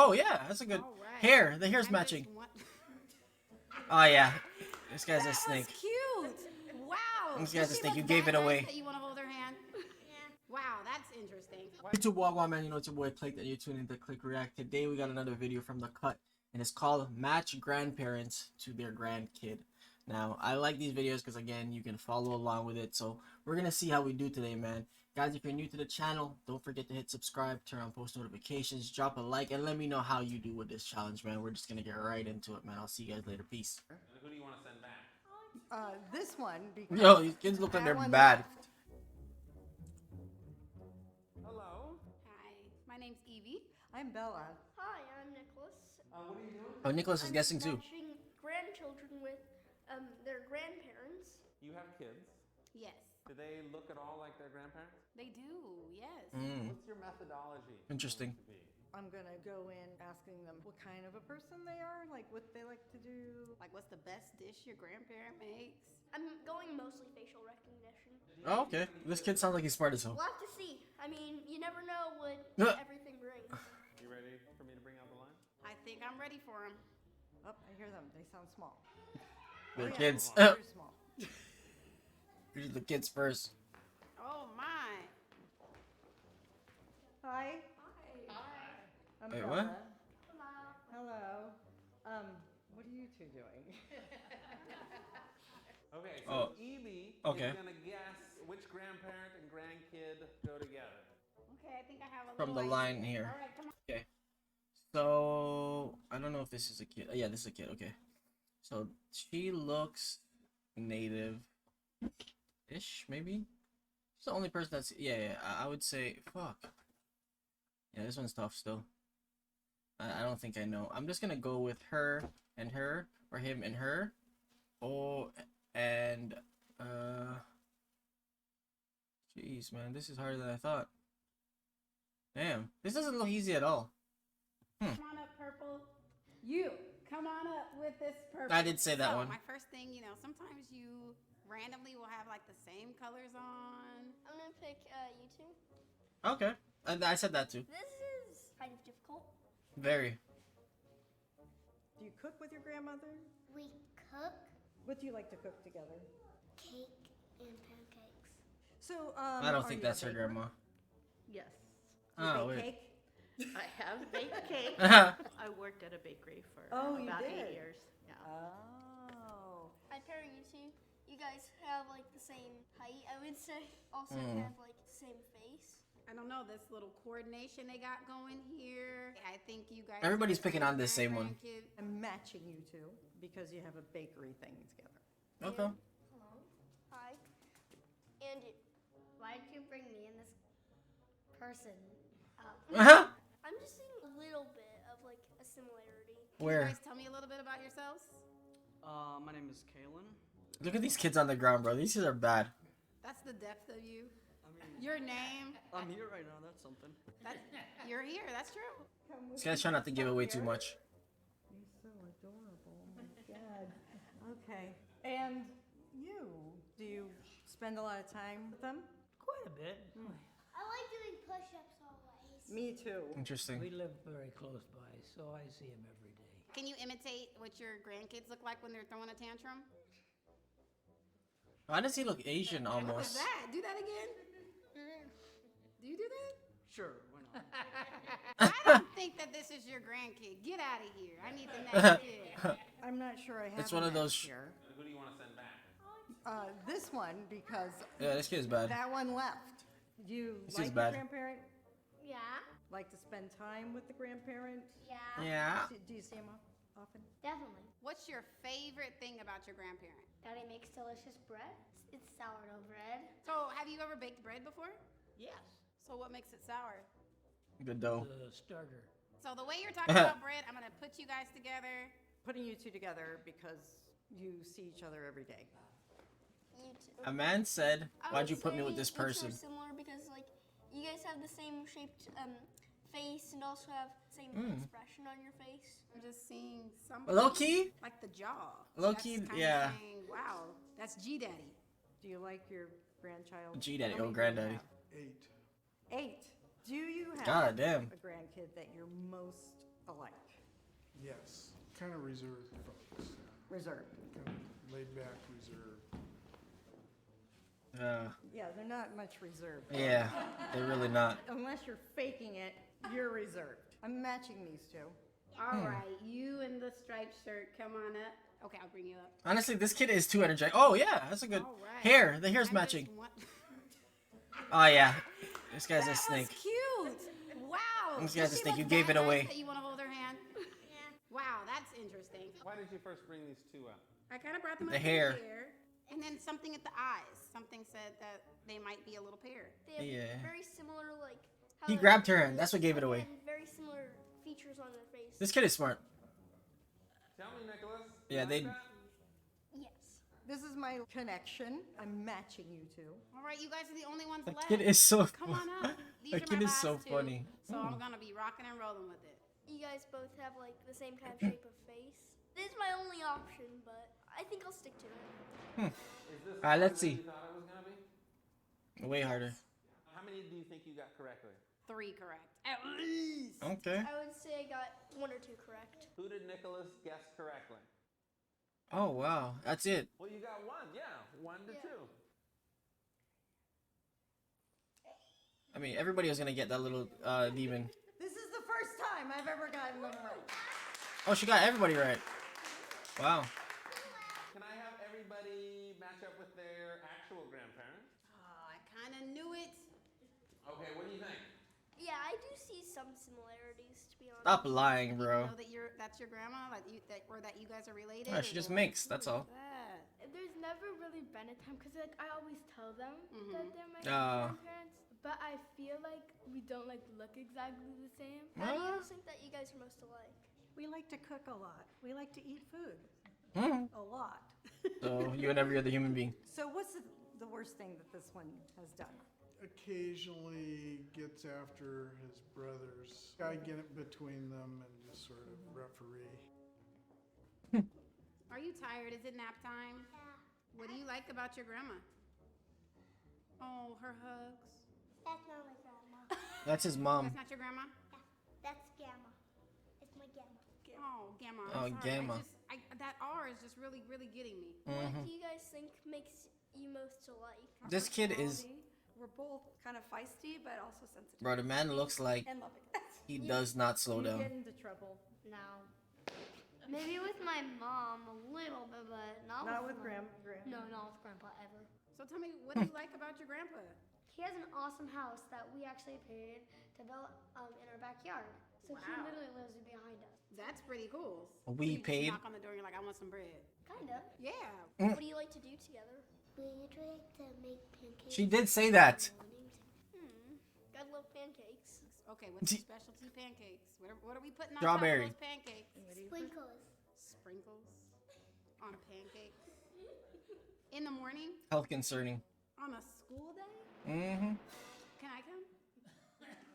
Oh yeah, that's a good hair. The hair's matching. Oh yeah, this guy's a snake. Cute. Wow. This guy's a snake. You gave it away. You want to hold her hand? Wow, that's interesting. YouTube Wagwan, man, you know it's your boy Click that you're tuning into Click React. Today we got another video from the cut, and it's called Match Grandparents to Their Grandkid. Now, I like these videos because, again, you can follow along with it. So, we're going to see how we do today, man. Guys, if you're new to the channel, don't forget to hit subscribe, turn on post notifications, drop a like, and let me know how you do with this challenge, man. We're just going to get right into it, man. I'll see you guys later. Peace. Who do you want to send back? This one, because Yo, these kids look like they're bad. Hello. Hi, my name's Evie. I'm Bella. Hi, I'm Nicholas. What are you doing? Oh, Nicholas is guessing too. Matching grandchildren with their grandparents. You have kids. Yes, Do they look at all like their grandparents? they do. Yes. What's your methodology? Interesting. going to be? I'm gonna go in asking them what kind of a person they are, like what they like to do. Like, what's the best dish your grandparent makes? I'm going mostly facial recognition. Oh, okay. This kid sounds like he's smart as hell. We'll have to see. I mean, you never know what everything brings. You ready for me to bring out the line? I think I'm ready for him. Oh, I hear them. They sound small. They're yeah. kids. Very small. Here's the kids first. Oh my. Hi. I'm Wait, Bella. what? Hello. What are you two doing? Okay, so Oh, Evie okay. is going to guess which grandparent and grandkid go together. Okay, I think I have a From little the idea. line here. All right, come on. Okay. So, I don't know if this is a kid. Yeah, this is a kid. Okay. So, she looks native-ish, maybe? She's the only person that's... Yeah, I would say... Fuck. Yeah, this one's tough still. I don't think I know. I'm just gonna go with her and her, or him and her. Oh, and... Jeez, man. This is harder than I thought. Damn. This doesn't look easy at all. Come on up, Purple. You, come on up with this Purple. I did say that So, one. my first thing, you know, sometimes you randomly will have like the same colors on. I'm gonna pick you two. Okay. I said that too. This is kind of difficult. Very. Do you cook with your grandmother? We cook What do you like to cook together? cake and pancakes. So, I don't are think you a that's her baker? grandma. Yes, You Oh, bake wait. cake? I have baked cake. Oh, I worked at a bakery for Oh, you about did? 8 years. Yeah. Oh. I pair you two. You guys have like the same height, I would say. Also have like the same face. I don't know, this little coordination they got going here. I think you guys. Everybody's are picking on this same one. grandkid. I'm matching you two because you have a bakery thing together. okay. Hello. Hi. And you. Why did you bring me and this person up? I'm just seeing a little bit of like a similarity. You Where? guys tell me a little bit about yourselves. My name is Kalen. Look at these kids on the ground, bro. These kids are bad. That's the depth of you. I mean, Your name. I'm here right now. That's something. You're here, that's true. This guy's trying not to give away too much. You're so adorable. Oh my God. Okay. And you? Do you spend a lot of time with them? Quite a bit. I like doing push-ups always. Me too. Interesting. We live very close by, so I see him every day. Can you imitate what your grandkids look like when they're throwing a tantrum? Why does he look Asian What was almost? that? Do that again. Do you do that? Sure, why not? I don't think that this is your grandkid. Get out of here. I need the next kid. I'm not sure I have It's one of them those here. Who do you want to send back? This one, because Yeah, this kid's bad. that one left. Do you This like is your bad. grandparent? Yeah. Like to spend time with the grandparent? Yeah. Yeah. Do you see him often? Definitely. What's your favorite thing about your grandparent? Daddy makes delicious bread. It's sourdough bread. So, have you ever baked bread before? Yes. So, what makes it sour? Good dough. The starter. So, the way you're talking about bread, I'm going to put you guys together. Putting you two together because you see each other every day. You two. A man said, I "Why'd would you put me say with this you two are person?" similar because like you guys have the same shaped face and also have the same expression on your face. I'm just seeing something. Low key? Like the jaw. Low That's key, kinda yeah. saying, wow, that's G Daddy. Do you like your grandchild? G daddy, How oh many do you granddaddy. have? 8. Do you have God damn. a grandkid that you're most alike? Yes, kind of reserved folks. Reserved. Kind of laid back, reserved. Yeah, they're not much reserved. Yeah, they're really not. Unless you're faking it, you're reserved. I'm matching these two. All right, you in the striped shirt, come on up. Okay, I'll bring you up. Honestly, this kid is too energetic. Oh yeah, that's a good All right. hair. The hair's I'm matching. just want- Oh yeah, this guy's a That snake. was cute. Wow. This guy's Does a she snake. look You gave that it nice away. That you want to hold her hand? Wow, that's interesting. Why did you first bring these two out? I kind of brought them The up hair. here, and then something at the eyes. Something said that they might be a little pair. They have Yeah. very similar, like. How He their grabbed her face hand. That's what gave it away. and very similar features on their face. This kid is smart. Tell me, Nicholas. Yeah, you they- like that? Yes. This is my connection. I'm matching you two. All right, you guys are the only ones That left. kid is so. Come on up. These That are kid my is last so two, funny. So I'm gonna be rocking and rolling with it. You guys both have like the same kind of shape of face. This is my only option, but I think I'll stick to it. Is this Alright, let's harder than see. you thought it was gonna be? Way harder. How many do you think you got correctly? 3 correct. At least. Okay. I would say I got 1 or 2 correct. Who did Nicholas guess correctly? Oh wow, that's it. Well, you got 1. Yeah, 1 to Yeah. 2. I mean, everybody was gonna get that little demon. This is the first time I've ever gotten them right. Oh, she got everybody right. Wow. Can I have everybody match up with their actual grandparents? Oh, I kind of knew it. Okay, what do you think? Yeah, I do see some similarities, to be honest. Stop lying, You bro. know that that's your grandma, like or that you guys are related. No, she or just what? mixed. That's all. That? There's never really been a time because like I always tell them Mhm. that they're my Oh. grandparents, but I feel like we don't like look exactly the same. How do you guys think that you guys are most alike? We like to cook a lot. We like to eat food. Hmm. A lot. So you and every other human being. So what's the worst thing that this one has done? Occasionally gets after his brothers. I get it between them and just sort of referee. Are you tired? Is it nap time? Yeah. What do you like about your grandma? Oh, her hugs. That's not my grandma. That's his mom. That's not your grandma? Yeah, that's Gamma. It's my Gamma. Oh, Gamma. I'm Oh, sorry. Gamma. That R is just really, really getting me. What do you guys think makes you most alike? This kid is, We're both kind of feisty, but also sensitive. bro. The man looks like And loving. he does not slow You get down. into trouble. No. Maybe with my mom a little bit, but Not with my- grandma. No, not with grandpa ever. So tell me, what do you like about your grandpa? He has an awesome house that we actually paid to build in our backyard. So he Wow. literally lives behind us. That's pretty cool. We You just paid? knock on the door and you're like, I want some bread. Kind of. Yeah. What do you like to do together? We usually like to make pancakes. She did say that. Gotta love pancakes. Okay, what's your specialty pancakes? What are we putting on Strawberry. top of those pancakes? Sprinkles. Sprinkles on a pancake. In the morning? Health concerning. On a school day? Mm-hmm.